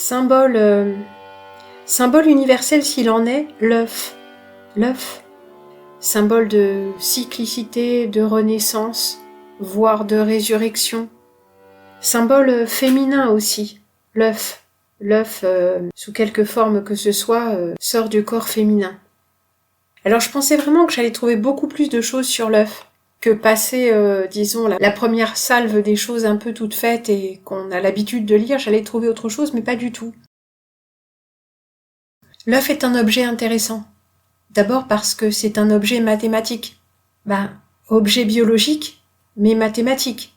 Symbole universel s'il en est, l'œuf. L'œuf, symbole de cyclicité, de renaissance, voire de résurrection. Symbole féminin aussi, l'œuf. L'œuf, sous quelque forme que ce soit, sort du corps féminin. Alors je pensais vraiment que j'allais trouver beaucoup plus de choses sur l'œuf, que passer, disons, la première salve des choses un peu toutes faites et qu'on a l'habitude de lire, j'allais trouver autre chose, mais pas du tout. L'œuf est un objet intéressant. D'abord parce que c'est un objet mathématique. Objet biologique, mais mathématique.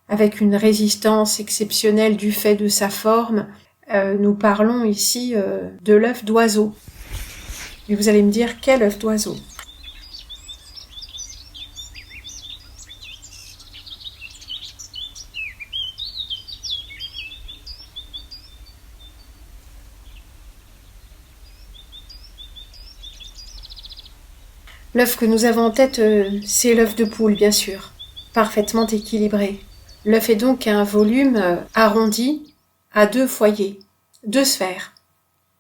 Avec une résistance exceptionnelle du fait de sa forme, nous parlons ici de l'œuf d'oiseau. Et vous allez me dire, quel œuf d'oiseau ? L'œuf que nous avons en tête, c'est l'œuf de poule, bien sûr, parfaitement équilibré. L'œuf est donc un volume arrondi à 2 foyers, 2 sphères.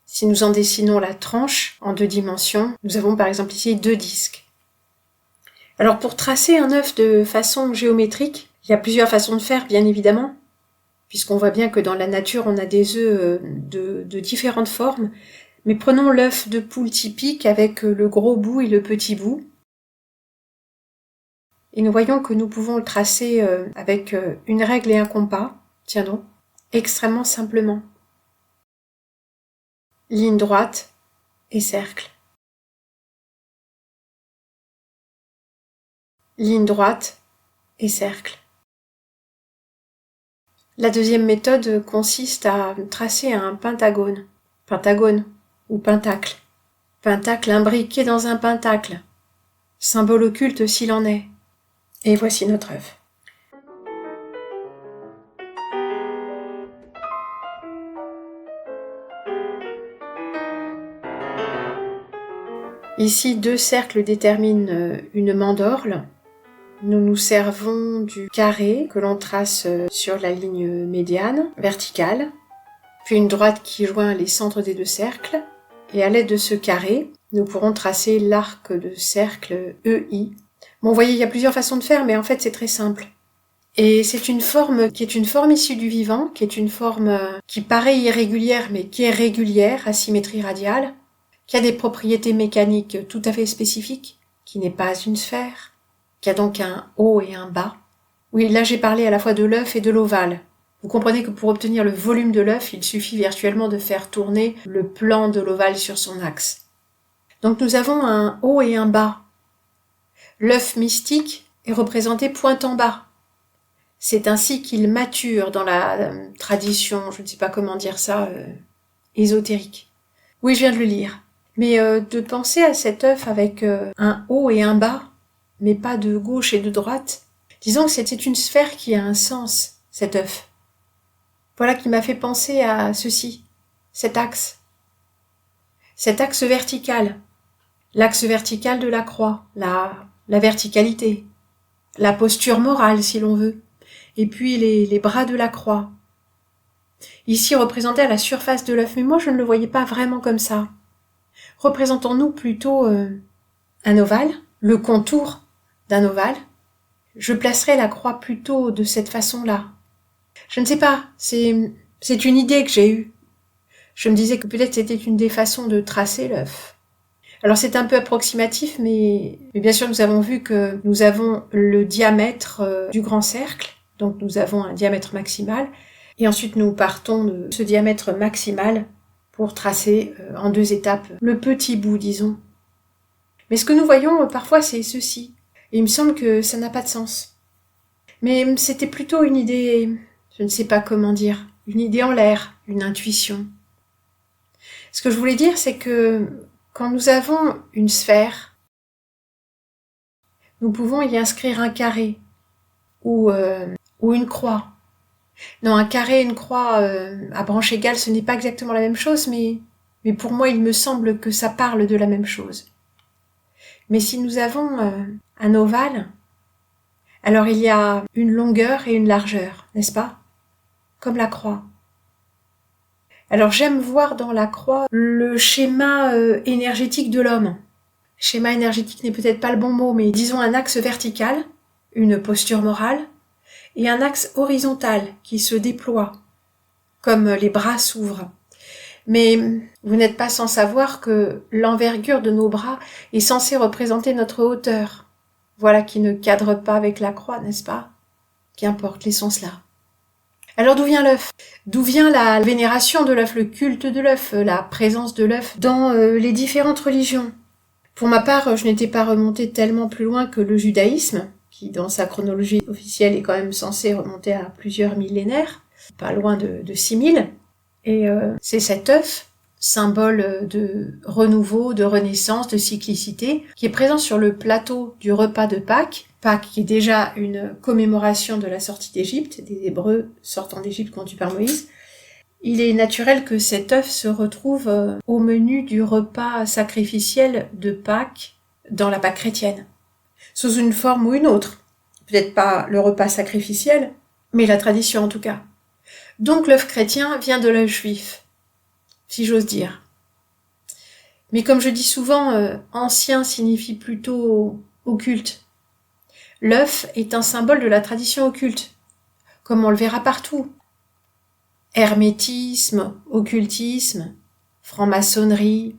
Si nous en dessinons la tranche en 2 dimensions, nous avons par exemple ici 2 disques. Alors pour tracer un œuf de façon géométrique, il y a plusieurs façons de faire, bien évidemment, puisqu'on voit bien que dans la nature, on a des œufs de différentes formes. Mais prenons l'œuf de poule typique avec le gros bout et le petit bout. Et nous voyons que nous pouvons le tracer avec une règle et un compas, tiens donc, extrêmement simplement. Ligne droite et cercle. Ligne droite et cercle. La deuxième méthode consiste à tracer un pentagone. Pentagone ou pentacle. Pentacle imbriqué dans un pentacle. Symbole occulte s'il en est. Et voici notre œuf. Ici, 2 cercles déterminent une mandorle. Nous nous servons du carré que l'on trace sur la ligne médiane, verticale, puis une droite qui joint les centres des 2 cercles. Et à l'aide de ce carré, nous pourrons tracer l'arc de cercle EI. Bon, vous voyez, il y a plusieurs façons de faire, mais en fait, c'est très simple. Et c'est une forme qui est une forme issue du vivant, qui est une forme qui paraît irrégulière, mais qui est régulière, à symétrie radiale, qui a des propriétés mécaniques tout à fait spécifiques, qui n'est pas une sphère, qui a donc un haut et un bas. Oui, là, j'ai parlé à la fois de l'œuf et de l'ovale. Vous comprenez que pour obtenir le volume de l'œuf, il suffit virtuellement de faire tourner le plan de l'ovale sur son axe. Donc nous avons un haut et un bas. L'œuf mystique est représenté point en bas. C'est ainsi qu'il mature dans la tradition, je ne sais pas comment dire ça, ésotérique. Oui, je viens de le lire. Mais de penser à cet œuf avec un haut et un bas, mais pas de gauche et de droite, disons que c'était une sphère qui a un sens, cet œuf. Voilà qui m'a fait penser à ceci, cet axe vertical, l'axe vertical de la croix, la verticalité, la posture morale si l'on veut, et puis les bras de la croix. Ici représenté à la surface de l'œuf, mais moi je ne le voyais pas vraiment comme ça. Représentons-nous plutôt un ovale, le contour d'un ovale. Je placerai la croix plutôt de cette façon-là. Je ne sais pas, c'est une idée que j'ai eue. Je me disais que peut-être c'était une des façons de tracer l'œuf. Alors c'est un peu approximatif, mais bien sûr nous avons vu que nous avons le diamètre du grand cercle, donc nous avons un diamètre maximal, et ensuite nous partons de ce diamètre maximal pour tracer en 2 étapes le petit bout, disons. Mais ce que nous voyons parfois c'est ceci, et il me semble que ça n'a pas de sens. Mais c'était plutôt une idée, je ne sais pas comment dire, une idée en l'air, une intuition. Ce que je voulais dire, c'est que quand nous avons une sphère, nous pouvons y inscrire un carré ou une croix. Non, un carré et une croix à branche égale, ce n'est pas exactement la même chose, mais pour moi, il me semble que ça parle de la même chose. Mais si nous avons un ovale, alors il y a une longueur et une largeur, n'est-ce pas ? Comme la croix. Alors j'aime voir dans la croix le schéma énergétique de l'homme. Schéma énergétique n'est peut-être pas le bon mot, mais disons un axe vertical, une posture morale, et un axe horizontal qui se déploie, comme les bras s'ouvrent. Mais vous n'êtes pas sans savoir que l'envergure de nos bras est censée représenter notre hauteur. Voilà qui ne cadre pas avec la croix, n'est-ce pas? Qu'importe, laissons cela. Alors d'où vient l'œuf? D'où vient la vénération de l'œuf, le culte de l'œuf, la présence de l'œuf dans les différentes religions? Pour ma part, je n'étais pas remontée tellement plus loin que le judaïsme, qui dans sa chronologie officielle est quand même censé remonter à plusieurs millénaires, pas loin de 6000. Et c'est cet œuf, symbole de renouveau, de renaissance, de cyclicité, qui est présent sur le plateau du repas de Pâques. Pâques qui est déjà une commémoration de la sortie d'Égypte, des Hébreux sortant d'Égypte conduits par Moïse. Il est naturel que cet œuf se retrouve au menu du repas sacrificiel de Pâques dans la Pâque chrétienne, sous une forme ou une autre. Peut-être pas le repas sacrificiel, mais la tradition en tout cas. Donc l'œuf chrétien vient de l'œuf juif, si j'ose dire. Mais comme je dis souvent, ancien signifie plutôt occulte. L'œuf est un symbole de la tradition occulte, comme on le verra partout. Hermétisme, occultisme, franc-maçonnerie,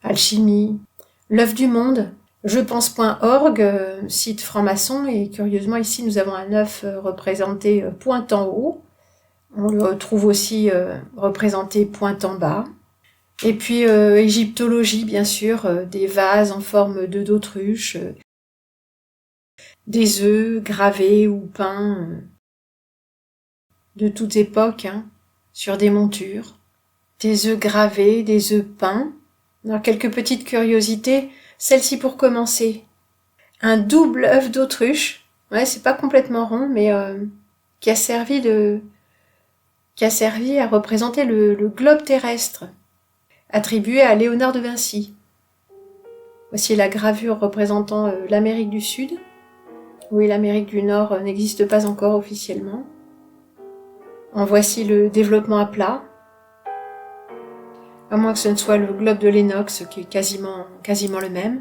alchimie, l'œuf du monde. Jepense.org cite franc-maçon et curieusement ici nous avons un œuf représenté pointe en haut. On le retrouve aussi représenté pointe en bas. Et puis égyptologie bien sûr, des vases en forme d'œufs d'autruche, des œufs gravés ou peints de toutes époques, sur des montures, des œufs gravés, des œufs peints. Alors quelques petites curiosités, celle-ci pour commencer. Un double œuf d'autruche, ouais, c'est pas complètement rond, mais qui a servi à représenter le globe terrestre, attribué à Léonard de Vinci. Voici la gravure représentant l'Amérique du Sud. Oui, l'Amérique du Nord n'existe pas encore officiellement. En voici le développement à plat, à moins que ce ne soit le globe de Lennox qui est quasiment le même.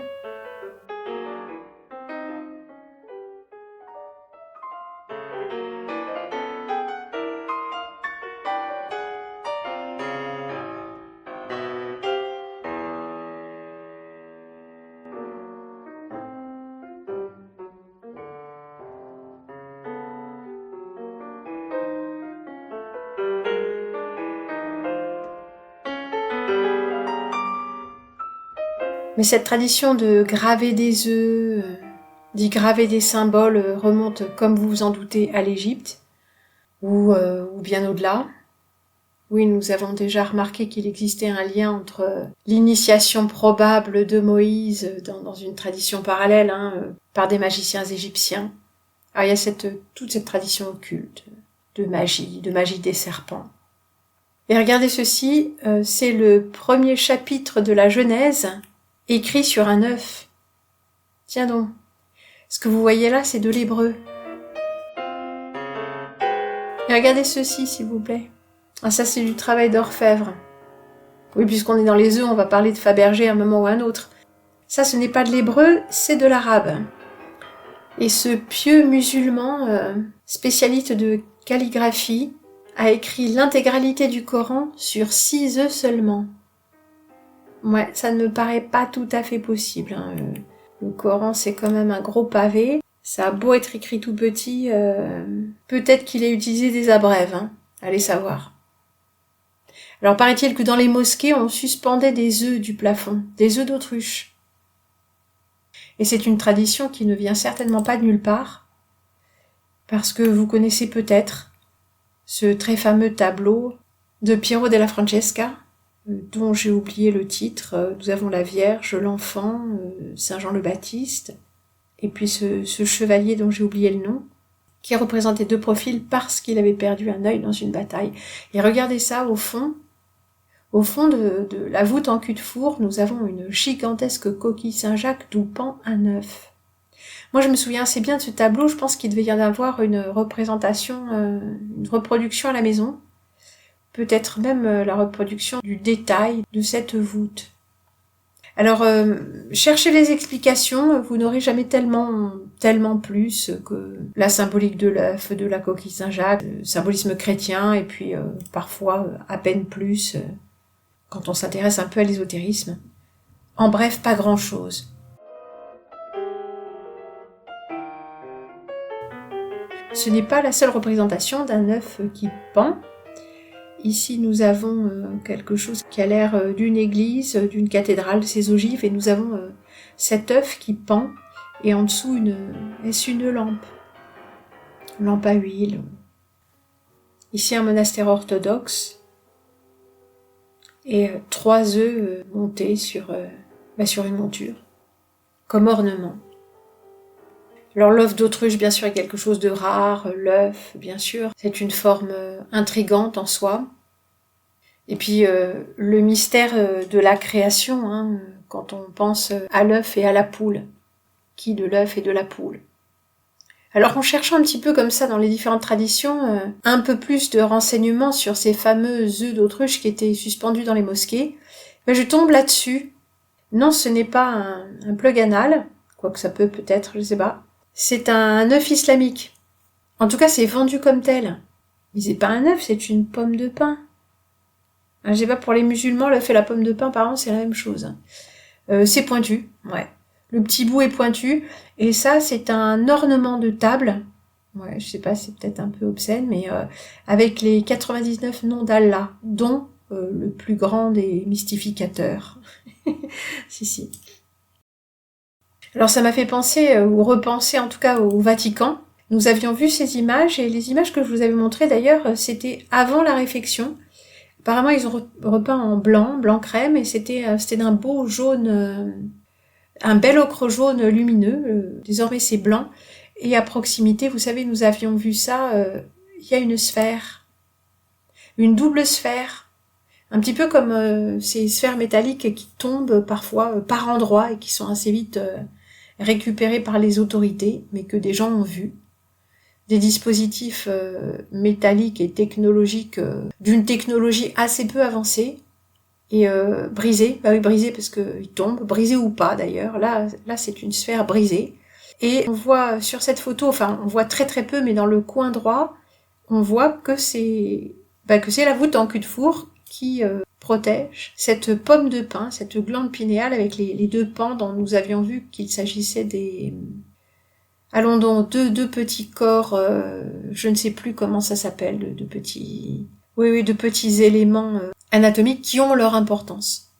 Mais cette tradition de graver des œufs, d'y graver des symboles remonte, comme vous vous en doutez, à l'Égypte, ou bien au-delà. Oui, nous avons déjà remarqué qu'il existait un lien entre l'initiation probable de Moïse dans une tradition parallèle, par des magiciens égyptiens. Alors il y a toute cette tradition occulte de magie des serpents. Et regardez ceci, c'est le premier chapitre de la Genèse, écrit sur un œuf. Tiens donc, ce que vous voyez là, c'est de l'hébreu. Et regardez ceci, s'il vous plaît. Ah, ça, c'est du travail d'orfèvre. Oui, puisqu'on est dans les œufs, on va parler de Fabergé à un moment ou à un autre. Ça, ce n'est pas de l'hébreu, c'est de l'arabe. Et ce pieux musulman, spécialiste de calligraphie, a écrit l'intégralité du Coran sur 6 œufs seulement. Ouais, ça ne me paraît pas tout à fait possible. Le Coran, c'est quand même un gros pavé. Ça a beau être écrit tout petit, peut-être qu'il ait utilisé des abrèves. Allez savoir. Alors paraît-il que dans les mosquées, on suspendait des œufs du plafond, des œufs d'autruche. Et c'est une tradition qui ne vient certainement pas de nulle part, parce que vous connaissez peut-être ce très fameux tableau de Piero della Francesca, dont j'ai oublié le titre. Nous avons la Vierge, l'enfant, Saint Jean le Baptiste, et puis ce chevalier dont j'ai oublié le nom, qui représentait 2 profils parce qu'il avait perdu un œil dans une bataille. Et regardez ça, au fond de la voûte en cul de four, nous avons une gigantesque coquille Saint-Jacques d'où pend un œuf. Moi, je me souviens assez bien de ce tableau, je pense qu'il devait y en avoir une représentation, une reproduction à la maison, peut-être même la reproduction du détail de cette voûte. Alors, cherchez les explications, vous n'aurez jamais tellement plus que la symbolique de l'œuf, de la coquille Saint-Jacques, le symbolisme chrétien, et puis parfois à peine plus quand on s'intéresse un peu à l'ésotérisme. En bref, pas grand-chose. Ce n'est pas la seule représentation d'un œuf qui pend. Ici, nous avons quelque chose qui a l'air d'une église, d'une cathédrale, ces ogives, et nous avons cet œuf qui pend, et en dessous, est-ce une lampe à huile. Ici, un monastère orthodoxe, et 3 œufs montés sur une monture, comme ornement. Alors l'œuf d'autruche, bien sûr, est quelque chose de rare, l'œuf, bien sûr, c'est une forme intrigante en soi. Et puis le mystère de la création, hein, quand on pense à l'œuf et à la poule, qui de l'œuf et de la poule. Alors en cherchant un petit peu comme ça dans les différentes traditions, un peu plus de renseignements sur ces fameux œufs d'autruche qui étaient suspendus dans les mosquées, je tombe là-dessus. Non, ce n'est pas un plug anal, quoique ça peut-être, je sais pas. C'est un œuf islamique. En tout cas, c'est vendu comme tel. Mais c'est pas un œuf, c'est une pomme de pin. Je sais pas, pour les musulmans, l'œuf et la pomme de pin, apparemment, c'est la même chose. C'est pointu, ouais. Le petit bout est pointu. Et ça, c'est un ornement de table. Ouais, je sais pas, c'est peut-être un peu obscène, mais avec les 99 noms d'Allah, dont le plus grand des mystificateurs. Si. Alors ça m'a fait penser, ou repenser en tout cas au Vatican. Nous avions vu ces images, et les images que je vous avais montrées d'ailleurs, c'était avant la réfection. Apparemment ils ont repeint en blanc crème, et c'était d'un beau jaune, un bel ocre jaune lumineux, désormais c'est blanc. Et à proximité, vous savez, nous avions vu ça, il y a une sphère, une double sphère. Un petit peu comme ces sphères métalliques qui tombent parfois par endroits et qui sont assez vite récupérées par les autorités, mais que des gens ont vues. Des dispositifs métalliques et technologiques d'une technologie assez peu avancée et brisés. Bah oui, brisés parce qu'ils tombent, brisés ou pas d'ailleurs. Là, c'est une sphère brisée. Et on voit sur cette photo, enfin on voit très très peu, mais dans le coin droit, on voit que c'est la voûte en cul-de-four qui protège cette pomme de pin, cette glande pinéale avec les 2 pans dont nous avions vu qu'il s'agissait des... Allons donc, deux petits corps, je ne sais plus comment ça s'appelle, de petits... Oui, de petits éléments anatomiques qui ont leur importance.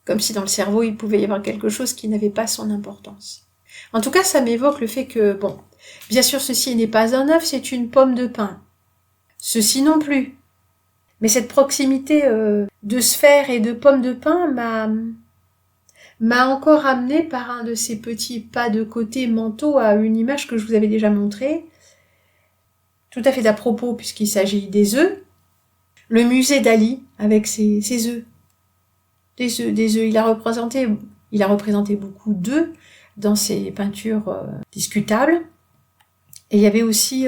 Comme si dans le cerveau, il pouvait y avoir quelque chose qui n'avait pas son importance. En tout cas, ça m'évoque le fait que, bon, bien sûr, ceci n'est pas un œuf, c'est une pomme de pin. Ceci non plus. Mais cette proximité de sphère et de pomme de pin m'a encore amené par un de ces petits pas de côté mentaux à une image que je vous avais déjà montrée, tout à fait d'à propos puisqu'il s'agit des œufs, le musée Dali avec ses œufs. Des œufs. Il a représenté beaucoup d'œufs dans ses peintures discutables. Et il y avait aussi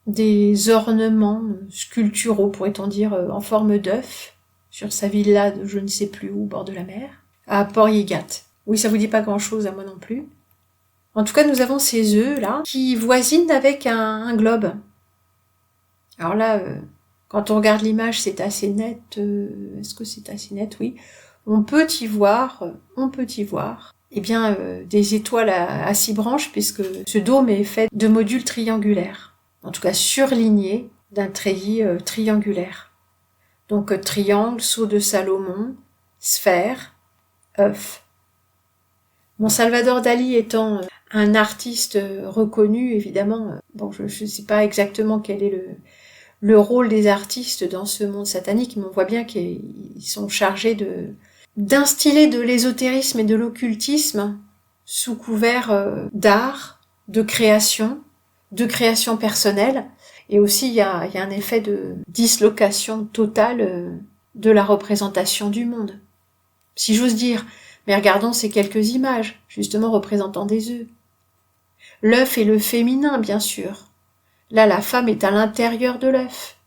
des ornements sculpturaux, pourrait-on dire, en forme d'œuf, sur sa villa de je ne sais plus où, au bord de la mer, à Port-Yegat. Oui, ça vous dit pas grand-chose à moi non plus. En tout cas, nous avons ces œufs-là, qui voisinent avec un globe. Alors là, quand on regarde l'image, c'est assez net. Est-ce que c'est assez net? Oui. On peut y voir, des étoiles à 6 branches, puisque ce dôme est fait de modules triangulaires. En tout cas, surlignés d'un treillis triangulaire. Donc, triangle, sceau de Salomon, sphère, œuf. Bon, Salvador Dali étant un artiste reconnu, évidemment, je ne sais pas exactement quel est le rôle des artistes dans ce monde satanique, mais on voit bien qu'ils sont chargés d'instiller de l'ésotérisme et de l'occultisme sous couvert d'art, de création personnelle, et aussi il y a un effet de dislocation totale de la représentation du monde, si j'ose dire. Mais regardons ces quelques images, justement représentant des œufs. L'œuf est le féminin, bien sûr. Là, la femme est à l'intérieur de l'œuf.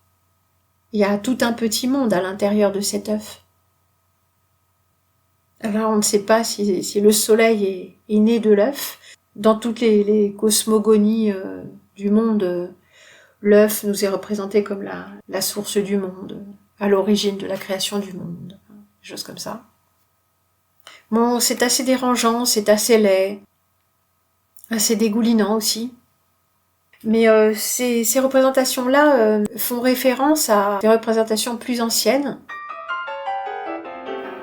il y a tout un petit monde à l'intérieur de cet œuf. Alors on ne sait pas si le soleil est né de l'œuf. Dans toutes les cosmogonies du monde, l'œuf nous est représenté comme la source du monde, à l'origine de la création du monde, des choses comme ça. Bon, c'est assez dérangeant, c'est assez laid, assez dégoulinant aussi. Mais ces représentations-là font référence à des représentations plus anciennes.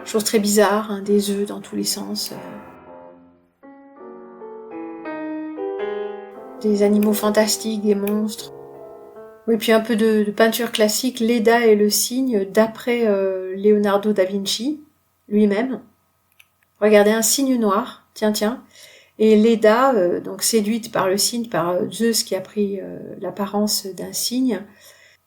Chose très bizarre, hein, des œufs dans tous les sens. Des animaux fantastiques, des monstres. Oui, puis un peu de peinture classique, Leda et le cygne, d'après Leonardo da Vinci, lui-même. Regardez, un cygne noir, tiens. Et Leda, donc séduite par le cygne, par Zeus qui a pris l'apparence d'un cygne,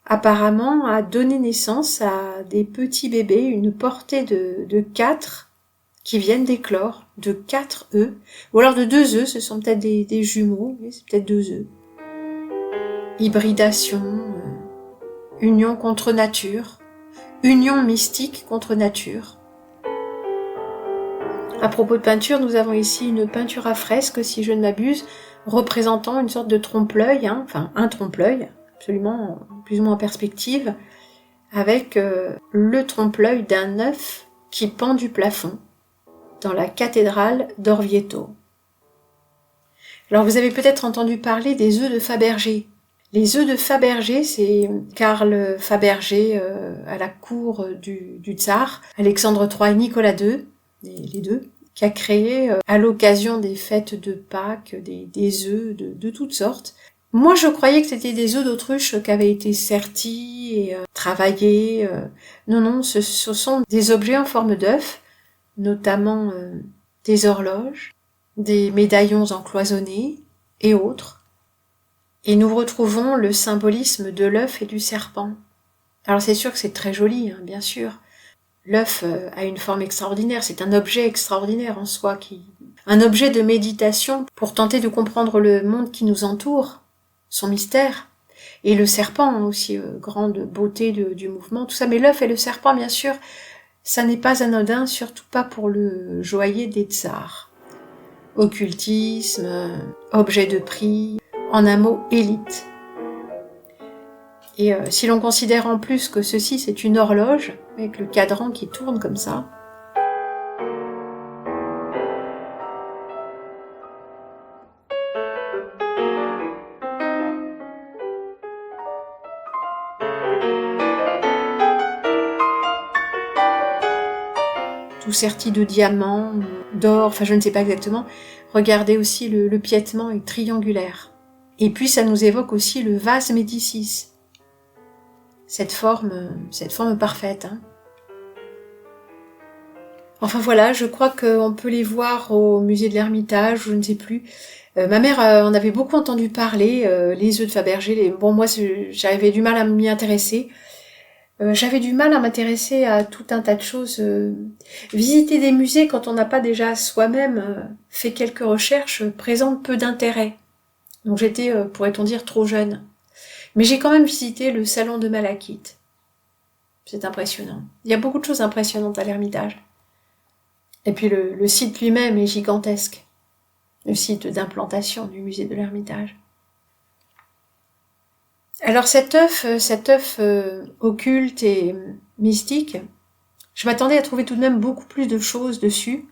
apparemment a donné naissance à des petits bébés, une portée de 4 qui viennent d'éclore, de 4 œufs, ou alors de 2 œufs, ce sont peut-être des jumeaux, oui, c'est peut-être 2 œufs. Hybridation, union contre nature, union mystique contre nature. À propos de peinture, nous avons ici une peinture à fresque, si je ne m'abuse, représentant une sorte de trompe-l'œil, hein, enfin un trompe-l'œil, absolument plus ou moins en perspective, avec le trompe-l'œil d'un œuf qui pend du plafond dans la cathédrale d'Orvieto. Alors vous avez peut-être entendu parler des œufs de Fabergé. Les œufs de Fabergé, c'est Karl Fabergé à la cour du tsar, Alexandre III et Nicolas II, les deux, qui a créé à l'occasion des fêtes de Pâques des œufs de toutes sortes. Moi, je croyais que c'était des œufs d'autruche qui avaient été sertis et travaillés. Non, ce sont des objets en forme d'œuf, notamment des horloges, des médaillons encloisonnés et autres. Et nous retrouvons le symbolisme de l'œuf et du serpent. Alors c'est sûr que c'est très joli, hein, bien sûr. L'œuf a une forme extraordinaire, c'est un objet extraordinaire en soi, un objet de méditation pour tenter de comprendre le monde qui nous entoure, son mystère. Et le serpent aussi, grande beauté du mouvement, tout ça. Mais l'œuf et le serpent, bien sûr, ça n'est pas anodin, surtout pas pour le joaillier des tsars. Occultisme, objet de prix, en un mot, élite. Et si l'on considère en plus que ceci c'est une horloge, avec le cadran qui tourne comme ça, tout serti de diamants, d'or, enfin je ne sais pas exactement, regardez aussi le piétement est triangulaire. Et puis ça nous évoque aussi le vase Médicis, cette forme parfaite. Hein. Enfin voilà, je crois qu'on peut les voir au musée de l'Ermitage, je ne sais plus. Ma mère en avait beaucoup entendu parler, les œufs de Fabergé. Bon, moi j'avais du mal à m'y intéresser. J'avais du mal à m'intéresser à tout un tas de choses. Visiter des musées quand on n'a pas déjà soi-même fait quelques recherches présente peu d'intérêt. Donc j'étais, pourrait-on dire, trop jeune. Mais j'ai quand même visité le salon de Malachite. C'est impressionnant. Il y a beaucoup de choses impressionnantes à l'Ermitage. Et puis le site lui-même est gigantesque. Le site d'implantation du musée de l'Ermitage. Alors cet œuf occulte et mystique, je m'attendais à trouver tout de même beaucoup plus de choses dessus.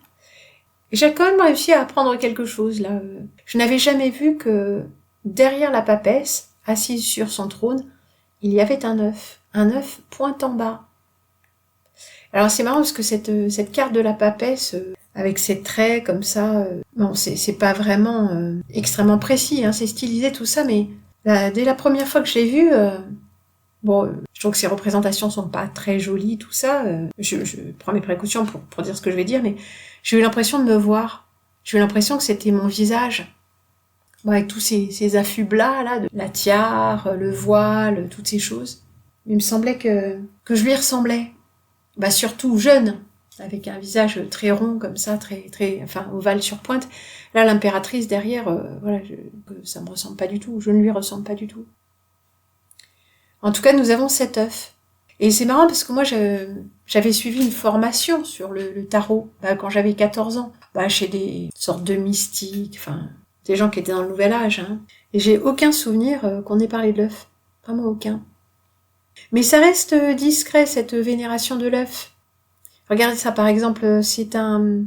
Et j'ai quand même réussi à apprendre quelque chose là. Je n'avais jamais vu que derrière la papesse, assise sur son trône, il y avait un œuf point en bas. Alors c'est marrant parce que cette carte de la papesse, avec ses traits comme ça, bon c'est pas vraiment extrêmement précis, hein, c'est stylisé tout ça, mais dès la première fois que je l'ai vu, je trouve que ces représentations sont pas très jolies, tout ça. Je prends mes précautions pour dire ce que je vais dire, mais j'ai eu l'impression de me voir. J'ai eu l'impression que c'était mon visage. Bon, avec tous ces affublas, là, de la tiare, le voile, toutes ces choses. Il me semblait que je lui ressemblais. Surtout jeune, avec un visage très rond, comme ça, très, enfin, ovale sur pointe. Là, l'impératrice derrière, ça me ressemble pas du tout. Je ne lui ressemble pas du tout. En tout cas, nous avons cet œuf. Et c'est marrant parce que moi, j'avais suivi une formation sur le tarot quand j'avais 14 ans, chez des sortes de mystiques, enfin, des gens qui étaient dans le nouvel âge. Hein. Et j'ai aucun souvenir qu'on ait parlé de l'œuf. Vraiment aucun. Mais ça reste discret, cette vénération de l'œuf. Regardez ça, par exemple, c'est une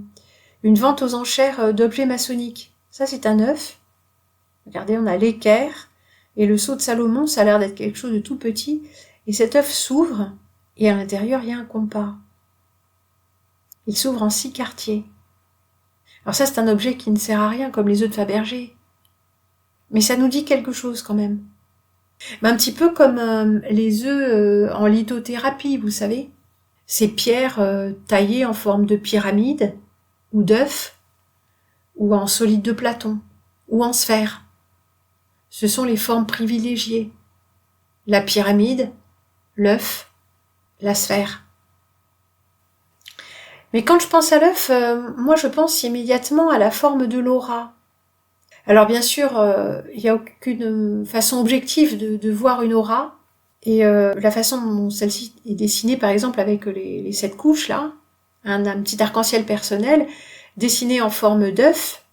vente aux enchères d'objets maçonniques. Ça, c'est un œuf. Regardez, on a l'équerre et le sceau de Salomon, ça a l'air d'être quelque chose de tout petit. Et cet œuf s'ouvre, et à l'intérieur, il y a un compas. Il s'ouvre en 6 quartiers. Alors ça, c'est un objet qui ne sert à rien, comme les œufs de Fabergé. Mais ça nous dit quelque chose quand même. Un petit peu comme les œufs en lithothérapie, vous savez. Ces pierres taillées en forme de pyramide, ou d'œuf, ou en solide de Platon, ou en sphère. Ce sont les formes privilégiées. La pyramide, l'œuf, la sphère. Mais quand je pense à l'œuf, moi je pense immédiatement à la forme de l'aura. Alors bien sûr, il n'y a aucune façon objective de voir une aura, et la façon dont celle-ci est dessinée, par exemple avec les 7 couches là, un petit arc-en-ciel personnel, dessiné en forme d'œuf,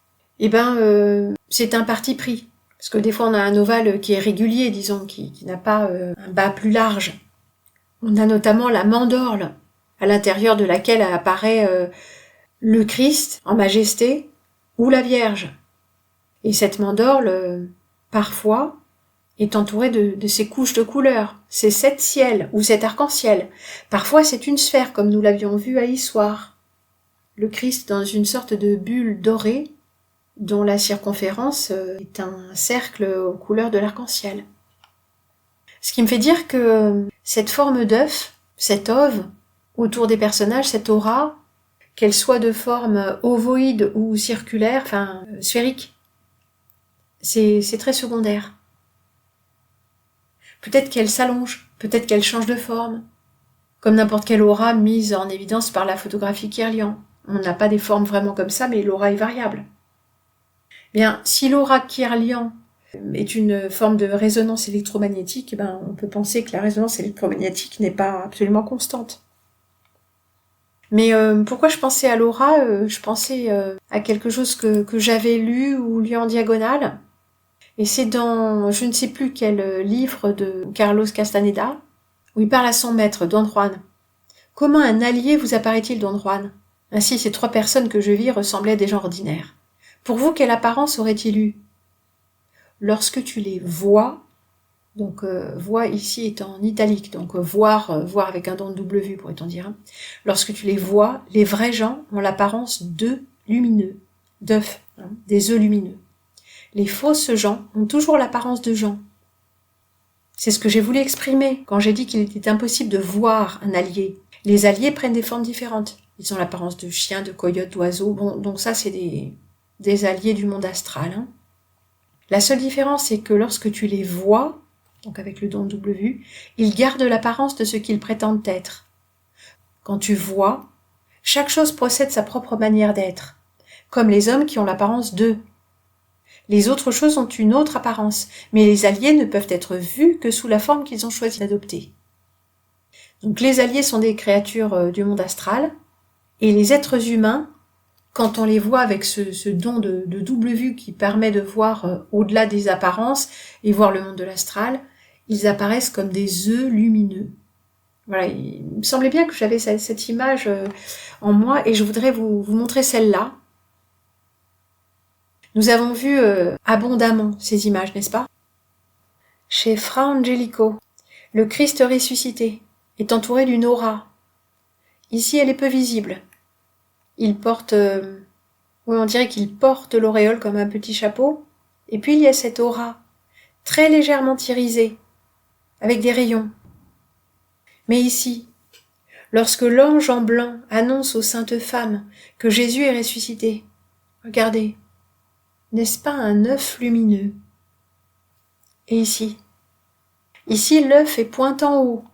c'est un parti pris. Parce que des fois on a un ovale qui est régulier, disons, qui n'a pas un bas plus large. On a notamment la mandorle, à l'intérieur de laquelle apparaît le Christ en majesté ou la Vierge. Et cette mandorle, parfois, est entourée de ces couches de couleurs, ces 7 ciels ou cet arc-en-ciel. Parfois c'est une sphère, comme nous l'avions vu à Issoire. Le Christ dans une sorte de bulle dorée, dont la circonférence est un cercle aux couleurs de l'arc-en-ciel. Ce qui me fait dire que cette forme d'œuf, cette ove, autour des personnages, cette aura, qu'elle soit de forme ovoïde ou circulaire, enfin sphérique, c'est très secondaire. Peut-être qu'elle s'allonge, peut-être qu'elle change de forme, comme n'importe quelle aura mise en évidence par la photographie Kirlian. On n'a pas des formes vraiment comme ça, mais l'aura est variable. Bien, si l'aura Kirlian est une forme de résonance électromagnétique, on peut penser que la résonance électromagnétique n'est pas absolument constante. Mais pourquoi je pensais à l'aura Je pensais à quelque chose que j'avais lu ou lu en diagonale. Et c'est dans je ne sais plus quel livre de Carlos Castaneda, où il parle à son maître, Don Juan. Comment un allié vous apparaît-il, Don Juan? Ainsi, ces 3 personnes que je vis ressemblaient à des gens ordinaires. Pour vous, quelle apparence aurait-il eu? Lorsque tu les vois, donc voir ici est en italique, donc voir avec un don de double vue, pourrait-on dire. Hein. Lorsque tu les vois, les vrais gens ont l'apparence d'œufs lumineux, d'œufs, des œufs lumineux. Les fausses gens ont toujours l'apparence de gens. C'est ce que j'ai voulu exprimer quand j'ai dit qu'il était impossible de voir un allié. Les alliés prennent des formes différentes. Ils ont l'apparence de chiens, de coyotes, d'oiseaux. Bon, donc ça, c'est des alliés du monde astral. Hein. La seule différence, c'est que lorsque tu les vois, donc avec le don de double vue, ils gardent l'apparence de ce qu'ils prétendent être. Quand tu vois, chaque chose possède sa propre manière d'être, comme les hommes qui ont l'apparence d'eux. Les autres choses ont une autre apparence, mais les alliés ne peuvent être vus que sous la forme qu'ils ont choisi d'adopter. Donc les alliés sont des créatures du monde astral, et les êtres humains, quand on les voit avec ce don de double vue qui permet de voir au-delà des apparences et voir le monde de l'astral, ils apparaissent comme des œufs lumineux. Voilà, il me semblait bien que j'avais cette image en moi, et je voudrais vous montrer celle-là. Nous avons vu abondamment ces images, n'est-ce pas? Chez Fra Angelico, le Christ ressuscité est entouré d'une aura. Ici, elle est peu visible. Il porte, on dirait qu'il porte l'auréole comme un petit chapeau. Et puis il y a cette aura, très légèrement irisée, avec des rayons. Mais ici, lorsque l'ange en blanc annonce aux saintes femmes que Jésus est ressuscité, regardez, n'est-ce pas un œuf lumineux? Et ici, l'œuf est point en haut,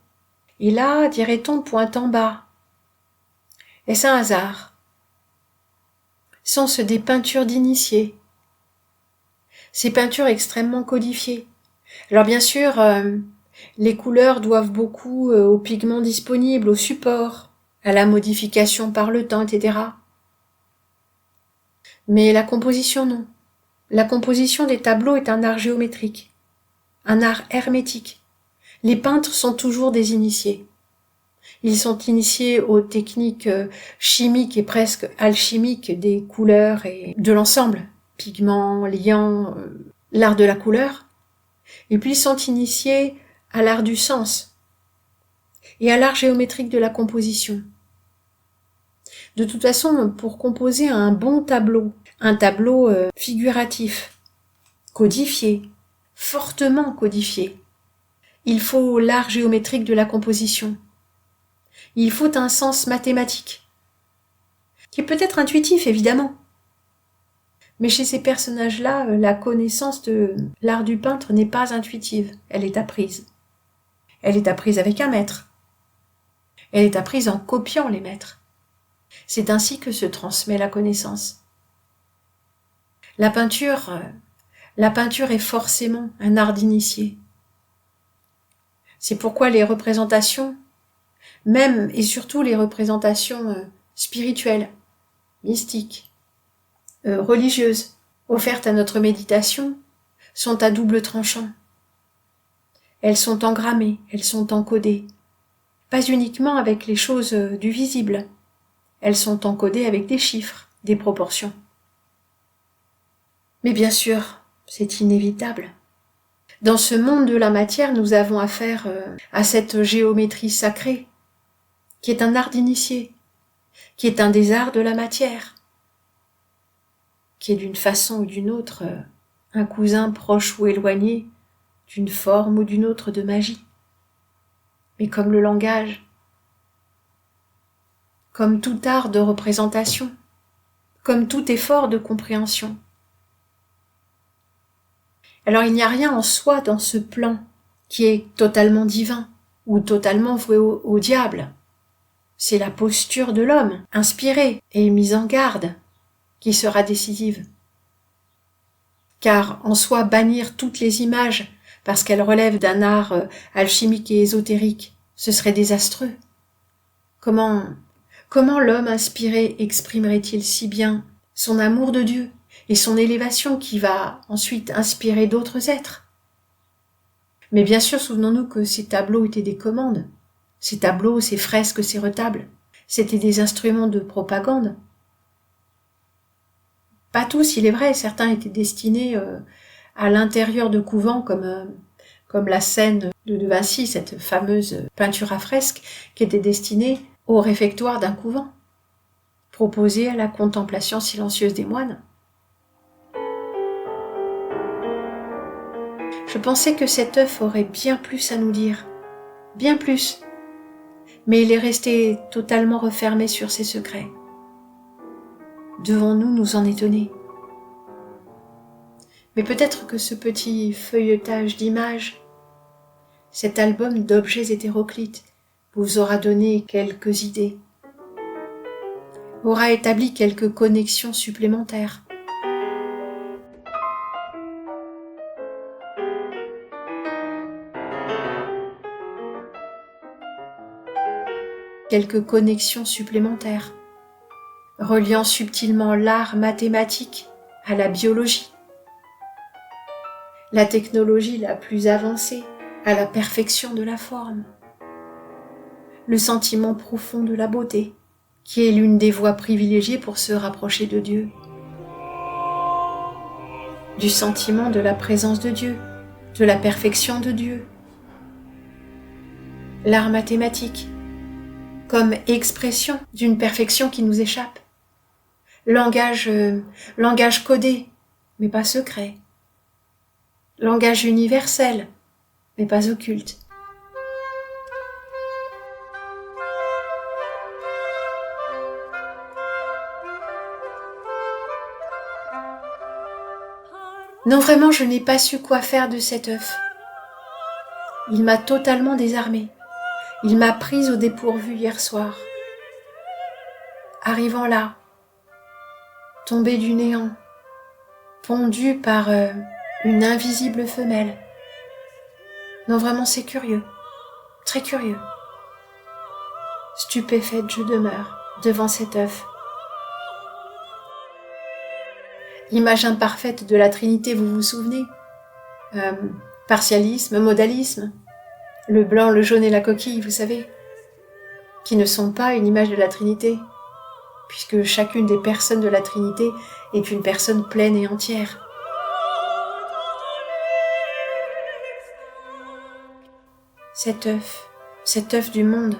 et là, dirait-on, point en bas. Est-ce un hasard? Sont-ce des peintures d'initiés? Ces peintures extrêmement codifiées. Alors bien sûr, Les couleurs doivent beaucoup aux pigments disponibles, au support, à la modification par le temps, etc. Mais la composition, non. La composition des tableaux est un art géométrique, un art hermétique. Les peintres sont toujours des initiés. Ils sont initiés aux techniques chimiques et presque alchimiques des couleurs et de l'ensemble, pigments, liants, l'art de la couleur. Et puis ils sont initiés à l'art du sens et à l'art géométrique de la composition. De toute façon, pour composer un bon tableau, un tableau figuratif, codifié, fortement codifié, il faut l'art géométrique de la composition. Il faut un sens mathématique, qui est peut-être intuitif, évidemment. Mais chez ces personnages-là, la connaissance de l'art du peintre n'est pas intuitive, elle est apprise. Elle est apprise avec un maître. Elle est apprise en copiant les maîtres. C'est ainsi que se transmet la connaissance. La peinture est forcément un art d'initié. C'est pourquoi les représentations, même et surtout les représentations spirituelles, mystiques, religieuses, offertes à notre méditation, sont à double tranchant. Elles sont engrammées, elles sont encodées, pas uniquement avec les choses du visible, elles sont encodées avec des chiffres, des proportions. Mais bien sûr, c'est inévitable. Dans ce monde de la matière, nous avons affaire à cette géométrie sacrée, qui est un art d'initié, qui est un des arts de la matière, qui est d'une façon ou d'une autre un cousin proche ou éloigné d'une forme ou d'une autre de magie. Mais comme le langage, comme tout art de représentation, comme tout effort de compréhension. Alors il n'y a rien en soi dans ce plan qui est totalement divin ou totalement voué au diable. C'est la posture de l'homme, inspirée et mise en garde, qui sera décisive. Car en soi bannir toutes les images parce qu'elles relèvent d'un art alchimique et ésotérique, ce serait désastreux. Comment l'homme inspiré exprimerait-il si bien son amour de Dieu et son élévation qui va ensuite inspirer d'autres êtres? Mais bien sûr, souvenons-nous que ces tableaux étaient des commandes. Ces tableaux, ces fresques, ces retables, c'étaient des instruments de propagande. Pas tous, il est vrai, certains étaient destinés à l'intérieur de couvents, comme la scène de Vinci, cette fameuse peinture à fresque, qui était destinée au réfectoire d'un couvent, proposée à la contemplation silencieuse des moines. Je pensais que cet œuf aurait bien plus à nous dire, bien plus, mais il est resté totalement refermé sur ses secrets. Devons-nous nous en étonner? Mais peut-être que ce petit feuilletage d'images, cet album d'objets hétéroclites, vous aura donné quelques idées, aura établi quelques connexions supplémentaires. Quelques connexions supplémentaires, reliant subtilement l'art mathématique à la biologie, la technologie la plus avancée à la perfection de la forme, le sentiment profond de la beauté, qui est l'une des voies privilégiées pour se rapprocher de Dieu, du sentiment de la présence de Dieu, de la perfection de Dieu, l'art mathématique, comme expression d'une perfection qui nous échappe. Langage codé, mais pas secret. Langage universel, mais pas occulte. Non, vraiment, je n'ai pas su quoi faire de cet œuf. Il m'a totalement désarmée. Il m'a prise au dépourvu hier soir. Arrivant là, tombée du néant, pondue par une invisible femelle, Non, vraiment, c'est curieux, très curieux. Stupéfaite, je demeure devant cet œuf. Image imparfaite de la Trinité, vous vous souvenez ? Partialisme, modalisme, le blanc, le jaune et la coquille, vous savez, qui ne sont pas une image de la Trinité, puisque chacune des personnes de la Trinité est une personne pleine et entière. Cet œuf du monde,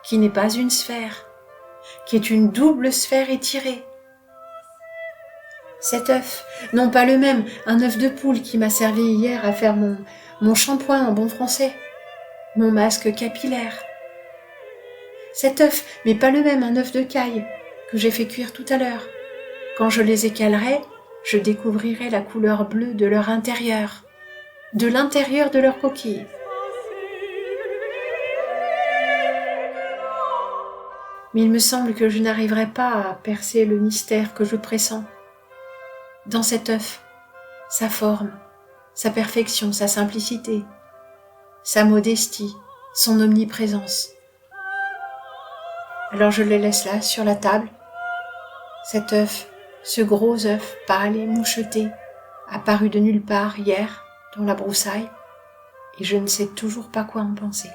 qui n'est pas une sphère, qui est une double sphère étirée. Cet œuf, non pas le même, un œuf de poule qui m'a servi hier à faire mon shampoing en bon français, mon masque capillaire. Cet œuf, mais pas le même, un œuf de caille que j'ai fait cuire tout à l'heure. Quand je les écalerai, je découvrirai la couleur bleue de leur intérieur, de l'intérieur de leur coquille. Mais il me semble que je n'arriverai pas à percer le mystère que je pressens. Dans cet œuf, sa forme, sa perfection, sa simplicité, sa modestie, son omniprésence. Alors je le laisse là, sur la table. Cet œuf, ce gros œuf pâle et moucheté, apparu de nulle part hier, dans la broussaille, et je ne sais toujours pas quoi en penser.